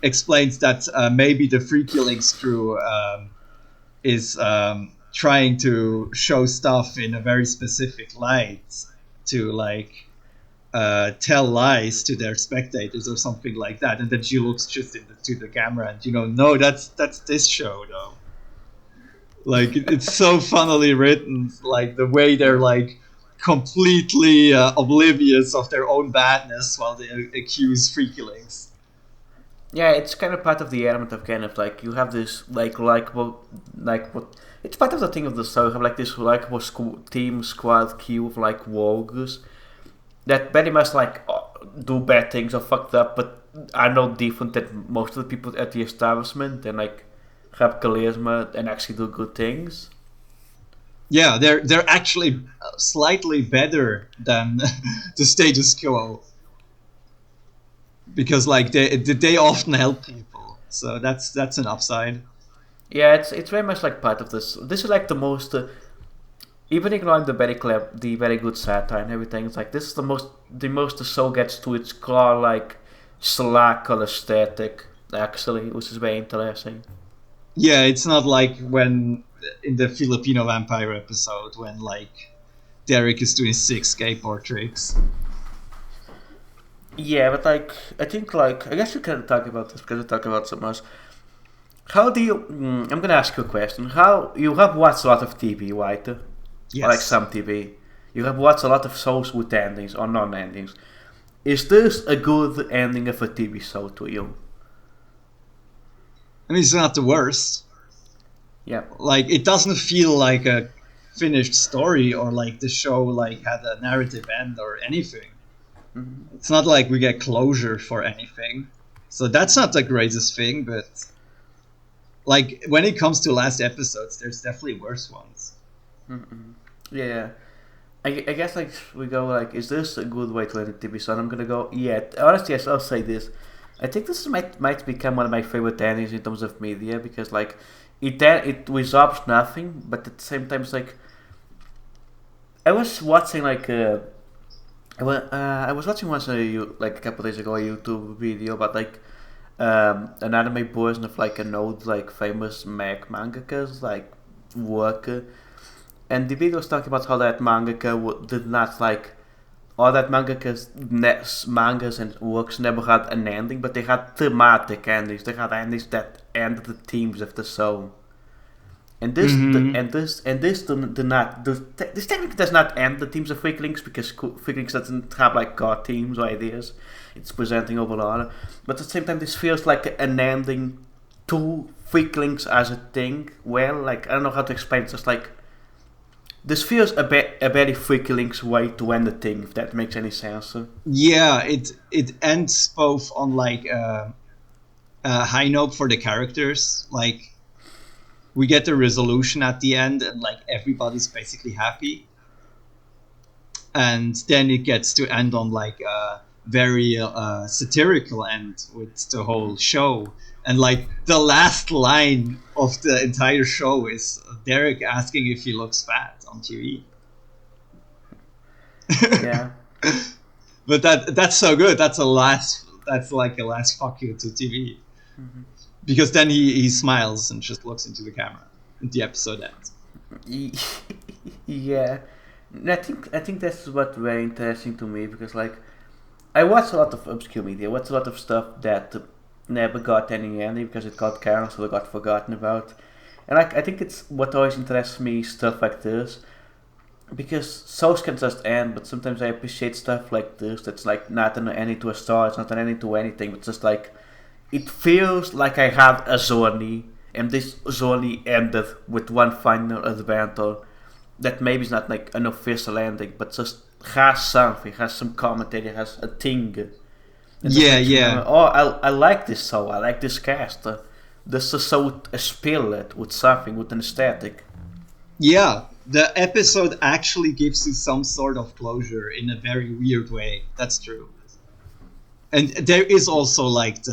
explains that maybe the Free Killings crew is trying to show stuff in a very specific light to like tell lies to their spectators or something like that, and then she looks just to the camera, and no, that's this show though. Like it's so funnily written, like the way they're like completely oblivious of their own badness while they accuse freaky links. Yeah, it's kind of part of the element of kind of like you have this like likable like what it's part of the thing of the show. You have like this likable team squad queue of like rogues that very much like do bad things or fucked up, but are not different than most of the people at the establishment and like have charisma and actually do good things. Yeah, they're actually slightly better than the status quo because like they often help people, so that's an upside. Yeah, it's very much like part of this. This is like the most, even ignoring the the very good satire and everything. It's like this is the most the show gets to its core like slacker aesthetic actually, which is very interesting. Yeah, it's not like when in the Filipino vampire episode when like Derek is doing 6 skateboard tricks. Yeah, but like I think like I guess we can talk about this because we talk about so much. How do you? I'm gonna ask you a question. How you have watched a lot of TV, right? Or like Yes. some TV. You have watched a lot of shows with endings or non-endings. Is this a good ending of a TV show to you? I mean, it's not the worst. Yeah. Like, it doesn't feel like a finished story or like the show like had a narrative end or anything. Mm-hmm. It's not like we get closure for anything. So that's not the greatest thing, but like when it comes to last episodes, there's definitely worse ones. Mm-hmm. Yeah. I guess like we go like, is this a good way to end a TV show? And I'm gonna go, yeah. Honestly, yes, I'll say this. I think this might become one of my favorite endings in terms of media because like it resolves nothing, but at the same time it's like I was watching like I was watching once like a couple days ago a YouTube video about like an anime version of like an old like famous mangaka's like work, and the video was talking about how that mangaka did not like all that mangas and works never had an ending, but they had thematic endings. They had endings that ended the themes of the show. And Mm-hmm. this do not this technically does not end the themes of Freaklings because Freaklings doesn't have like core themes or ideas. It's presenting overall, but at the same time, this feels like an ending to Freaklings as a thing. Well, like I don't know how to explain. It's just like this feels a very Freaklings way to end the thing. If that makes any sense. Yeah, it ends both on like a high note for the characters. Like we get the resolution at the end, and like everybody's basically happy. And then it gets to end on like a very satirical end with the whole show. And like the last line of the entire show is Derek asking if he looks fat on TV. Yeah. But that's so good. That's a last. That's like a last fuck you to TV. Mm-hmm. Because then he smiles and just looks into the camera, and the episode ends. Yeah, I think that's what very interesting to me because like I watch a lot of obscure media. I watch a lot of stuff that never got any ending because it got cancelled or got forgotten about. And like I think it's what always interests me stuff like this because shows can just end, but sometimes I appreciate stuff like this that's like not an ending to a story, it's not an ending to anything, but just like it feels like I had a journey, and this journey ended with one final adventure that maybe is not like an official ending, but just has something, has some commentary, has a thing. It just Yeah, makes you remember, yeah, oh, I like this show, I like this cast. This is so a spirit with something, with an aesthetic. yeah. The episode actually gives you some sort of closure in a very weird way. That's true. And there is also like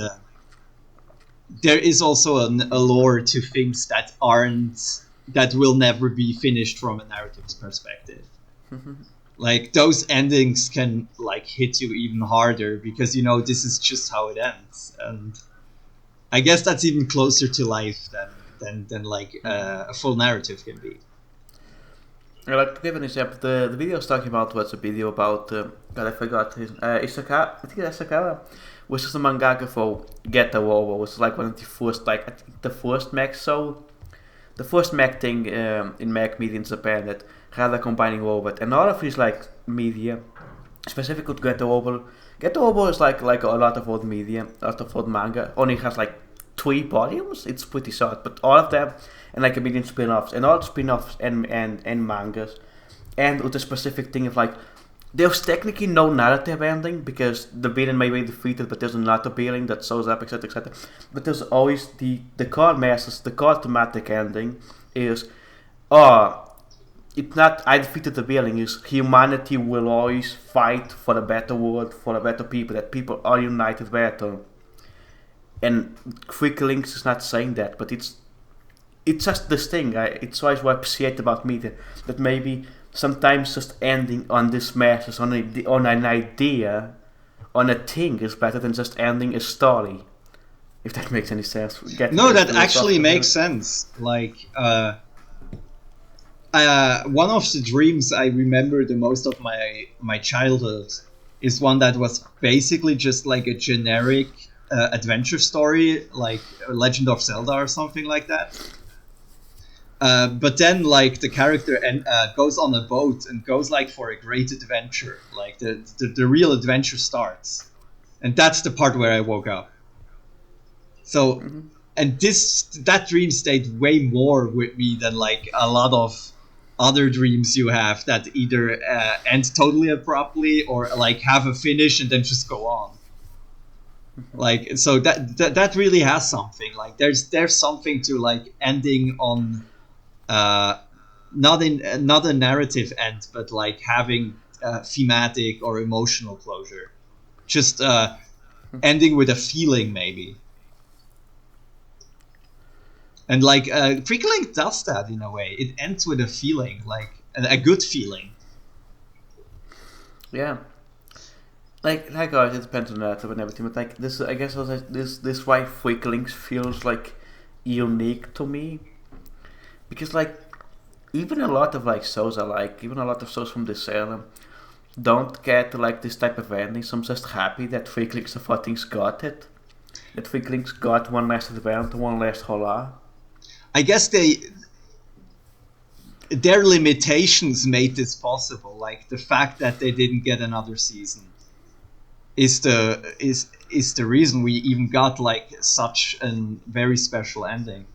there is also a lore to things that will never be finished from a narrative perspective. Like those endings can like hit you even harder because this is just how it ends, and I guess that's even closer to life than like a full narrative can be. I like to give an example. The video I was talking about was a video about God, I forgot his Isaka. I think it's Isakawa, which is the mangaka for Get the Over, which is like one of the first, like I think the first mech show, the first mech thing in mech media in Japan that had a combining over, and all of his like media, specifically to Get the Over. Get the Over is like a lot of old media, a lot of old manga. Only has like 3 volumes. It's pretty short, but all of them and like a million spin-offs and all the spin-offs and mangas, and with a specific thing of like there's technically no narrative ending because the villain may be defeated, but there's another villain that shows up, etc., etc. But there's always the core message, the core thematic ending is, oh, it's not I defeated the villain. Is humanity will always fight for a better world, for a better people, that people are united better. And Quick Links is not saying that, but it's just this thing. It's always what I appreciate about media, that maybe sometimes just ending on this message, on an idea, on a thing is better than just ending a story. If that makes any sense. No, that actually makes sense. Like, one of the dreams I remember the most of my childhood is one that was basically just like a generic adventure story, like Legend of Zelda or something like that. But then, like, the character goes on a boat and goes like for a great adventure. Like the real adventure starts, and that's the part where I woke up. So, and that dream stayed way more with me than like a lot of other dreams you have that either end totally abruptly or like have a finish and then just go on. Like, so that really has something. Like there's something to like ending on. Not a narrative end, but like having thematic or emotional closure, just ending with a feeling maybe. And like Freaklink does that in a way. It ends with a feeling, like a good feeling. Yeah. Like guys, it depends on the narrative and everything, but like this, I guess, also this why Quick Links feels like unique to me, because like even a lot of like shows I like, even a lot of shows from this era, don't get like this type of ending. So I'm just happy that Freaklings of Things got it. That Freaklings got one last adventure, one last hola. I guess their limitations made this possible. Like the fact that they didn't get another season is the reason we even got like such a very special ending.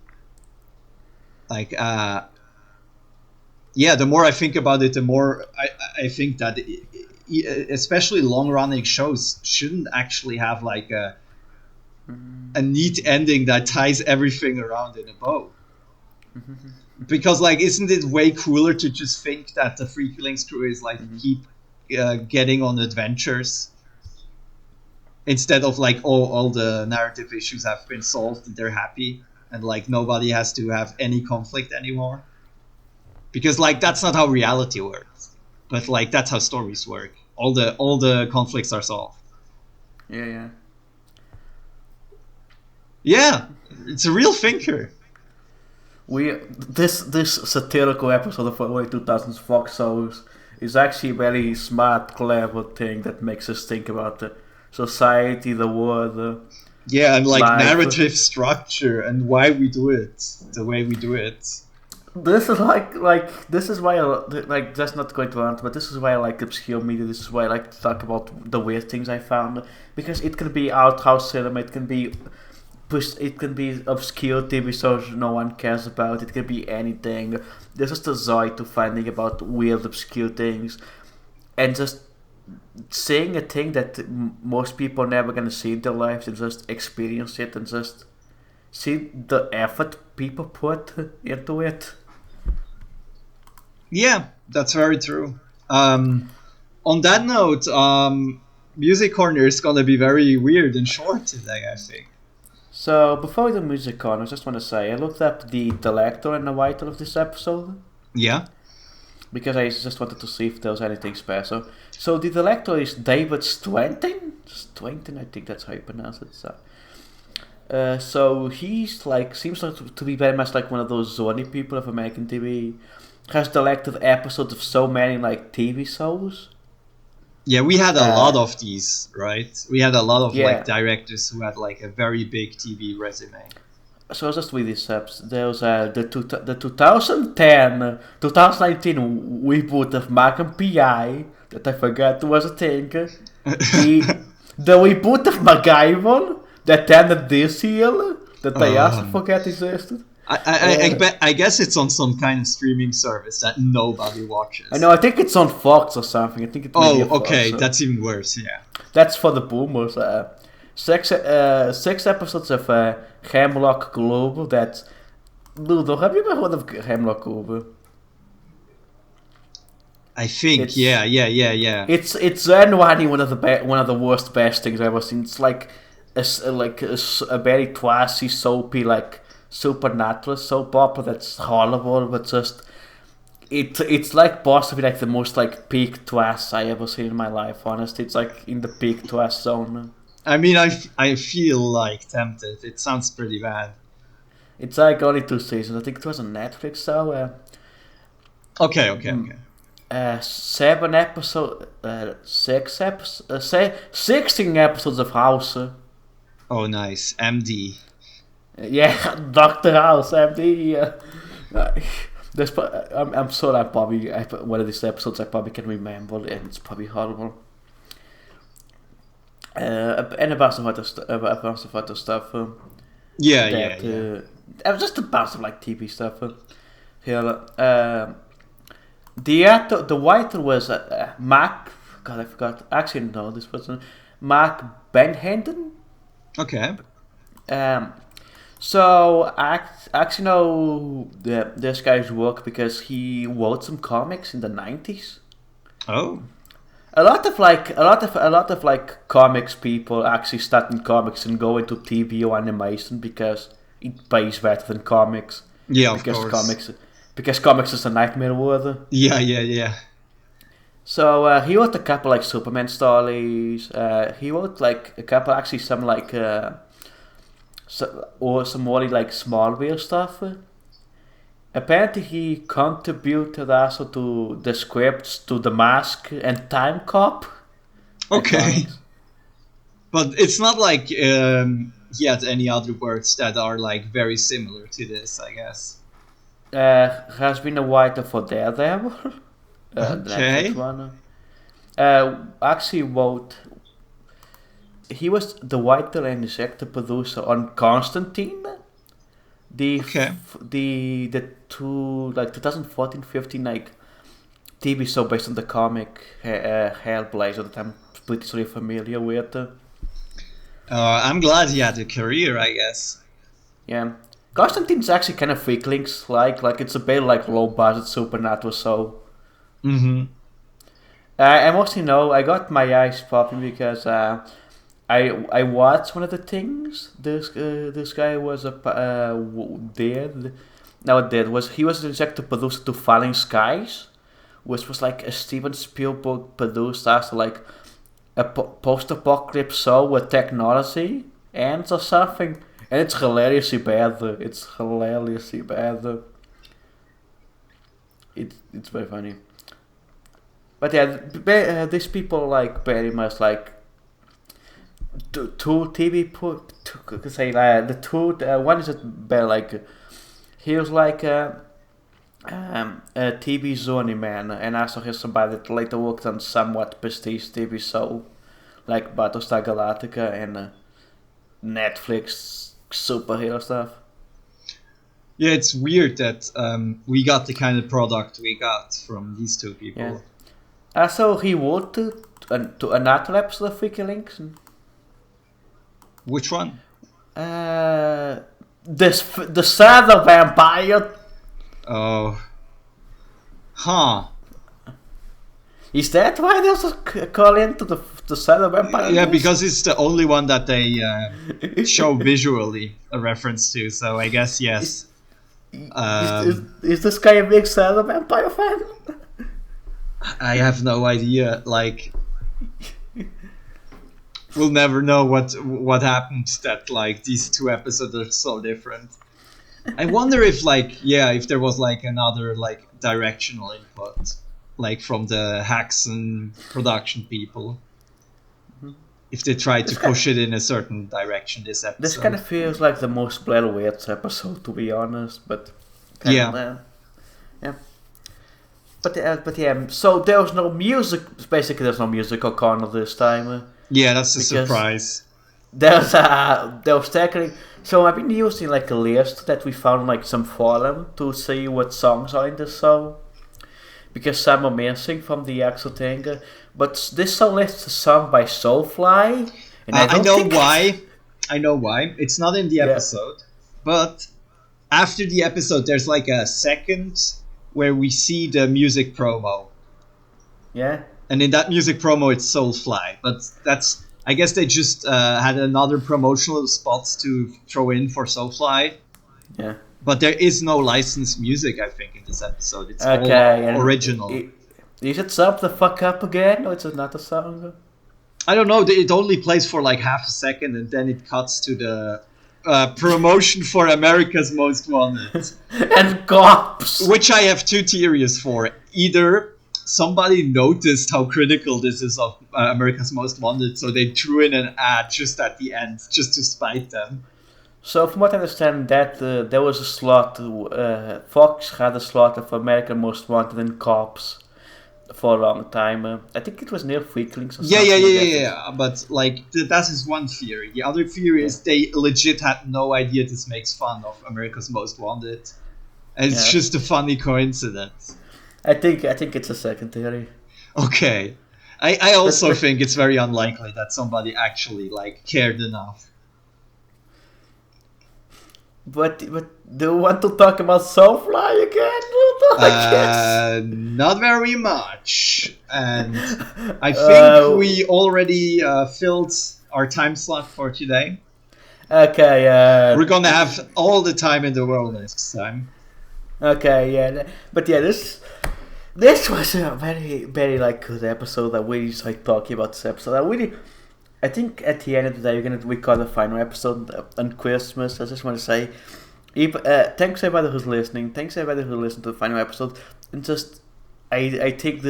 Like yeah, the more I think about it, the more I think that especially long running shows shouldn't actually have like a neat ending that ties everything around in a bow. Because like, isn't it way cooler to just think that the Freaklings crew is like keep getting on adventures instead of like all the narrative issues have been solved and they're happy and like nobody has to have any conflict anymore? Because like that's not how reality works, but like that's how stories work. All the conflicts are solved. Yeah. Yeah, it's a real thinker. This satirical episode of early 2000s Fox shows is actually a very smart, clever thing that makes us think about the society, the world. Yeah, and like life. narrative structure and why we do it the way we do it. This is like this is why like that's not going to answer, but this is why I like obscure media. This is why I like to talk about the weird things I found, because it can be art house cinema, it can be obscure TV shows no one cares about. It can be anything. There's just a joy to finding about weird, obscure things, and just seeing a thing that most people are never gonna see in their lives, and just experience it, and just see the effort people put into it. Yeah, that's very true. On that note, Music Corner is gonna be very weird and short today, I think. So before we do music on, I just want to say I looked up the director and the writer of this episode. Yeah. Because I just wanted to see if there was anything special. So the director is David Stwenton. Stwenton, I think that's how you pronounce it. So he's like seems like to be very much like one of those Zony people of American TV. has directed episodes of so many like TV shows. Yeah, we had a Uh, lot of these, right? We had a lot of like yeah. directors who had like a very big TV resume. So just with these apps, there was the 2010, 2019 reboot of Magnum PI that I forgot was a thing. The reboot of MacGyver that ended this year that I also Um, forgot existed. I bet I guess it's on some kind of streaming service that nobody I know, watches. I think it's on Fox or something. I think it may be a Oh, Fox. okay, that's even worse. Yeah. That's for the boomers. Six episodes of Hemlock Global. That's Ludo. Have you ever heard of Hemlock Global? I think, It's yeah. it's genuinely one of the worst best things I've ever seen. It's like a very twassy, soapy, like supernatural soap opera that's horrible, but just it's like possibly like the most like peak twass I ever seen in my life. Honestly, it's like in the peak twass zone. I mean, I feel like tempted. It sounds pretty bad. It's like only 2 seasons. I think it was on Netflix. So Okay. 7 episodes, 16 episodes of House. Oh, nice. MD. Yeah, Doctor House, MD. I'm sure one of these episodes I probably can remember, and it's probably horrible. And a bunch of other stuff. Yeah. Just a bunch of like TV stuff. Here, the writer was Mark. God, I forgot. Actually, no, this person, Mark Benheden. Okay. Um, so I actually know this guy's work because he wrote some comics in the 90s. Oh. A lot of like comics people actually start in comics and go into TV or animation because it pays better than comics. Yeah, of Because course. comics is a nightmare word. Yeah. So he wrote a couple like Superman stories. He wrote like a couple actually some like or some more like Smallville stuff. Apparently, he contributed also to the scripts to The Mask and Time Cop. Okay. Comics. But it's not like he had any other works that are like very similar to this, I guess. Has been a writer for Daredevil, the Netflix Okay. one. Actually wrote. He was the writer and executive producer on Constantine, Okay. the two like 2014-15 like TV show based on the comic Hellblazer that I'm pretty familiar with. I'm glad he had a career, I guess. Yeah, Constantine's actually kind of freaklings like it's a bit like low budget supernatural show. Mm-hmm. I mostly know I got my eyes popping because I watched one of the things this guy was did. No, it did was he was the executive producer to Falling Skies, which was like a Steven Spielberg produced as like a post-apocalypse show with technology ends or something, and it's hilariously bad. It's hilariously bad. It's very funny. But yeah, these people like very much like two TV put to say the two one is better like he was like a TV journeyman and also he's somebody that later worked on somewhat prestige TV show like Battlestar Galactica and Netflix superhero stuff. Yeah, it's weird that we got the kind of product we got from these two people. Yeah. Also, he wrote to another episode of Freaky Links. Which one? The Shadow Vampire. Oh. Huh. Is that why there's a call into the Shadow Vampire? Yeah, because it's the only one that they show visually a reference to, so I guess yes. Is this guy a big Shadow Vampire fan? I have no idea. Like, we'll never know what happened that like these two episodes are so different. I wonder if if there was another directional input, from the Haxon production people. If they tried to push it in a certain direction this episode. This kind of feels like the most Blair Witch episode, to be honest, but yeah. But yeah, so there was no music. Basically, there's no musical corner this time. Yeah, that's a surprise. There was technically. So I've been using a list that we found some forum to see what songs are in the song, because some are missing from the actual thing. But this song list is sung by Soulfly, and I know why. I know why. It's not in the episode, but after the episode, there's a second where we see the music promo. Yeah. And in that music promo, it's Soulfly, but that's. I guess they just had another promotional spots to throw in for Soulfly. Yeah. But there is no licensed music, I think, in this episode. It's all original. Is it sub the fuck up again, or is it not a song? I don't know. It only plays for half a second, and then it cuts to the promotion for America's Most Wanted. And cops! Which I have two theories for. Either somebody noticed how critical this is of America's Most Wanted, so they threw in an ad just at the end, just to spite them. So from what I understand, that there was a slot, Fox had a slot of American Most Wanted and Cops for a long time. I think it was near Freaklings or something. Yeah. But that is one theory. The other theory is they legit had no idea this makes fun of America's Most Wanted. And it's just a funny coincidence. I think it's a second theory. Okay. I also think it's very unlikely that somebody actually cared enough. But do you want to talk about Soulfly again? Not very much. And I think we already filled our time slot for today. Okay. We're gonna have all the time in the world next time. Okay, yeah. But yeah, this was a very, very good episode that we just talking about this episode. I think at the end of the day, we're going to record the final episode on Christmas. I just want to say, thanks everybody who's listening. Thanks everybody who listened to the final episode. And just, I think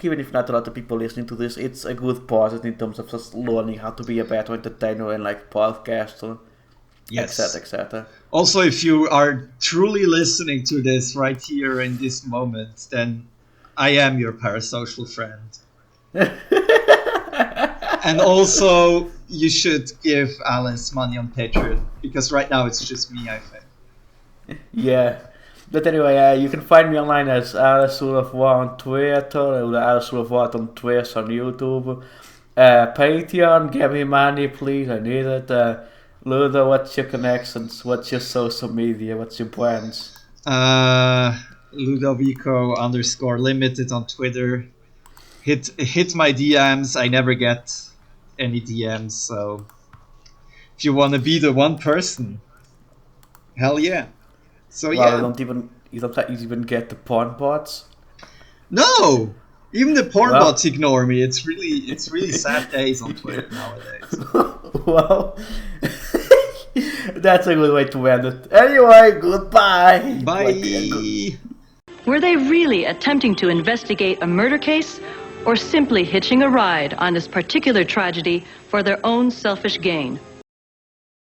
even if not a lot of people listening to this, it's a good process in terms of just learning how to be a better entertainer and podcaster. Yes. Etc. Also, if you are truly listening to this right here in this moment, then I am your parasocial friend. And also, you should give Alice money on Patreon, because right now it's just me, I think. Yeah. But anyway, you can find me online as Alice of War on Twitter, or Alice of War on Twitch, on YouTube. Patreon, give me money, please, I need it. Ludo, what's your connections? What's your social media? What's your brands? Ludovico_limited on Twitter. Hit my DMs. I never get any DMs, so if you want to be the one person, hell yeah. So yeah. You don't even get the porn bots? No! Even the porn bots ignore me. It's really sad days on Twitter nowadays. Well, that's a good way to end it. Anyway, goodbye. Bye. Were they really attempting to investigate a murder case, or simply hitching a ride on this particular tragedy for their own selfish gain?